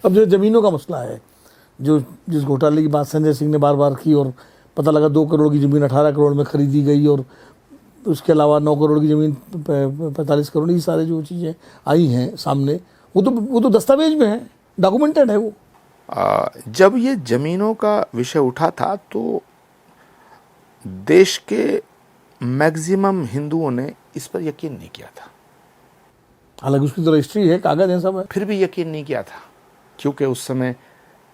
अब जो ज़मीनों का मसला है, जो जिस घोटाले की बात संजय सिंह ने बार बार की और पता लगा 2 करोड़ की ज़मीन 18 करोड़ में खरीदी गई और उसके अलावा 9 करोड़ की ज़मीन 45 करोड़, ये सारे जो चीज़ें आई हैं सामने, वो तो दस्तावेज में है, डॉक्यूमेंटेड है वो। जब ये ज़मीनों का विषय उठा था तो देश के मैक्सिमम हिंदुओं ने इस पर यकीन नहीं किया था। हालांकि उसकी तो रजिस्ट्री है, कागज है, सब है, फिर भी यकीन नहीं किया था, क्योंकि उस समय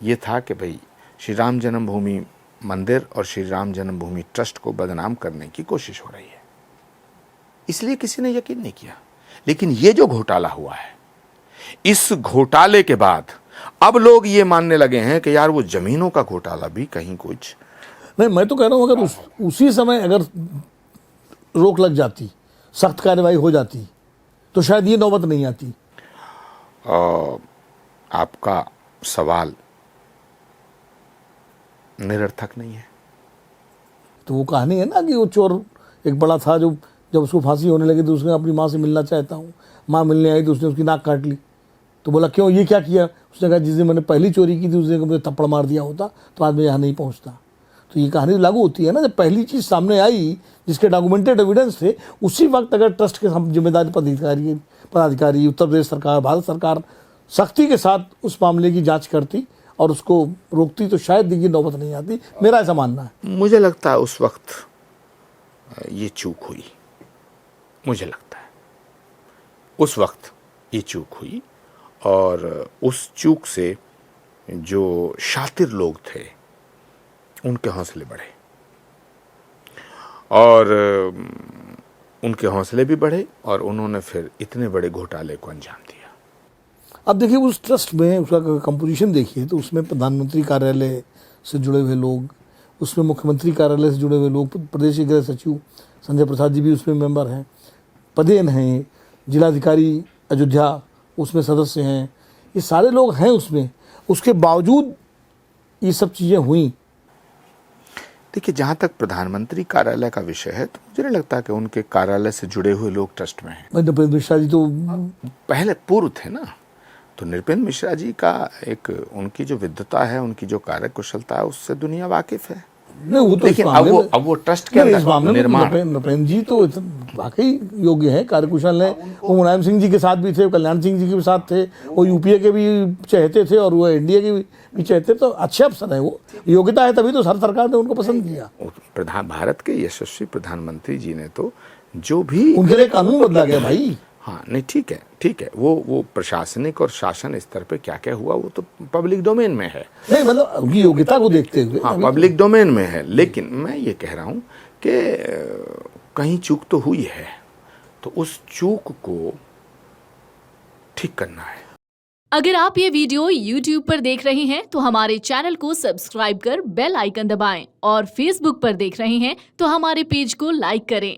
ये था कि भाई श्री राम जन्मभूमि मंदिर और श्री राम जन्मभूमि ट्रस्ट को बदनाम करने की कोशिश हो रही है, इसलिए किसी ने यकीन नहीं किया। लेकिन ये जो घोटाला हुआ है, इस घोटाले के बाद अब लोग ये मानने लगे हैं कि यार वो जमीनों का घोटाला भी कहीं कुछ नहीं। मैं तो कह रहा हूँ अगर उसी समय अगर रोक लग जाती, सख्त कार्रवाई हो जाती, तो शायद ये नौबत नहीं आती। आपका सवाल निरर्थक नहीं है। तो वो कहानी है ना कि वो चोर एक बड़ा था, जो जब उसको फांसी होने लगी तो उसने अपनी माँ से मिलना चाहता हूँ, माँ मिलने आई तो उसने उसकी नाक काट ली। तो बोला क्यों, ये क्या किया? उसने कहा जिस दिन मैंने पहली चोरी की थी उस दिन मुझे थप्पड़ मार दिया होता तो आज मैं यहाँ नहीं पहुँचता। तो ये कहानी लागू होती है ना, जब पहली चीज़ सामने आई जिसके डॉक्यूमेंटेड एविडेंस थे, उसी वक्त अगर ट्रस्ट के जिम्मेदार पदाधिकारी उत्तर प्रदेश सरकार, भारत सरकार सख्ती के साथ उस मामले की जांच करती और उसको रोकती तो शायद ये नौबत नहीं आती। मेरा ऐसा मानना है। मुझे लगता है उस वक्त ये चूक हुई, मुझे लगता है उस वक्त ये चूक हुई, और उस चूक से जो शातिर लोग थे उनके हौसले बढ़े, और उनके हौसले भी बढ़े और उन्होंने फिर इतने बड़े घोटाले को अंजाम दिया। अब देखिए उस ट्रस्ट में उसका कंपोजिशन देखिए तो उसमें प्रधानमंत्री कार्यालय से जुड़े हुए लोग, उसमें मुख्यमंत्री कार्यालय से जुड़े हुए लोग, प्रदेश के गृह सचिव संजय प्रसाद जी भी उसमें मेंबर हैं, पदेन हैं, जिलाधिकारी अयोध्या उसमें सदस्य हैं, ये सारे लोग हैं उसमें। उसके बावजूद ये सब चीज़ें हुई। देखिए, जहाँ तक प्रधानमंत्री कार्यालय का विषय है तो मुझे नहीं लगता कि उनके कार्यालय से जुड़े हुए लोग ट्रस्ट में हैं। नृपेंद्र मिश्रा जी तो पहले पूर्व थे ना, तो नृपेंद्र मिश्रा जी का उनकी जो विद्वता है, उनकी जो कार्यकुशलता है, उससे दुनिया वाकिफ है। नहीं, वो तो लेकिन अब वो ट्रस्ट के अंदर निर्माण, नृपेंद्र जी तो वाकई योग्य है, कार्यकुशल है। वो मुलायम सिंह जी के साथ भी थे, कल्याण सिंह जी के साथ थे, वो यूपीए के भी चहेते थे और वो एनडीए के भी चहेते, तो अच्छे अफसर है। वो योग्यता है, तभी तो हर सरकार ने उनको पसंद किया। भारत के यशस्वी प्रधानमंत्री जी ने तो जो भी उनके लिए कानून बदला गया भाई। हाँ, नहीं, ठीक है, वो प्रशासनिक और शासन स्तर पे क्या क्या हुआ वो तो पब्लिक डोमेन में है। नहीं, मतलब उनकी योग्यता को देखते हुए, हाँ, पब्लिक डोमेन में है। लेकिन मैं ये कह रहा हूँ कि कहीं चूक तो हुई है, तो उस चूक को ठीक करना है। अगर आप ये वीडियो YouTube पर देख रहे हैं तो हमारे चैनल को सब्सक्राइब कर बेल आइकन दबाएं, और Facebook पर देख रहे हैं तो हमारे पेज को लाइक करें।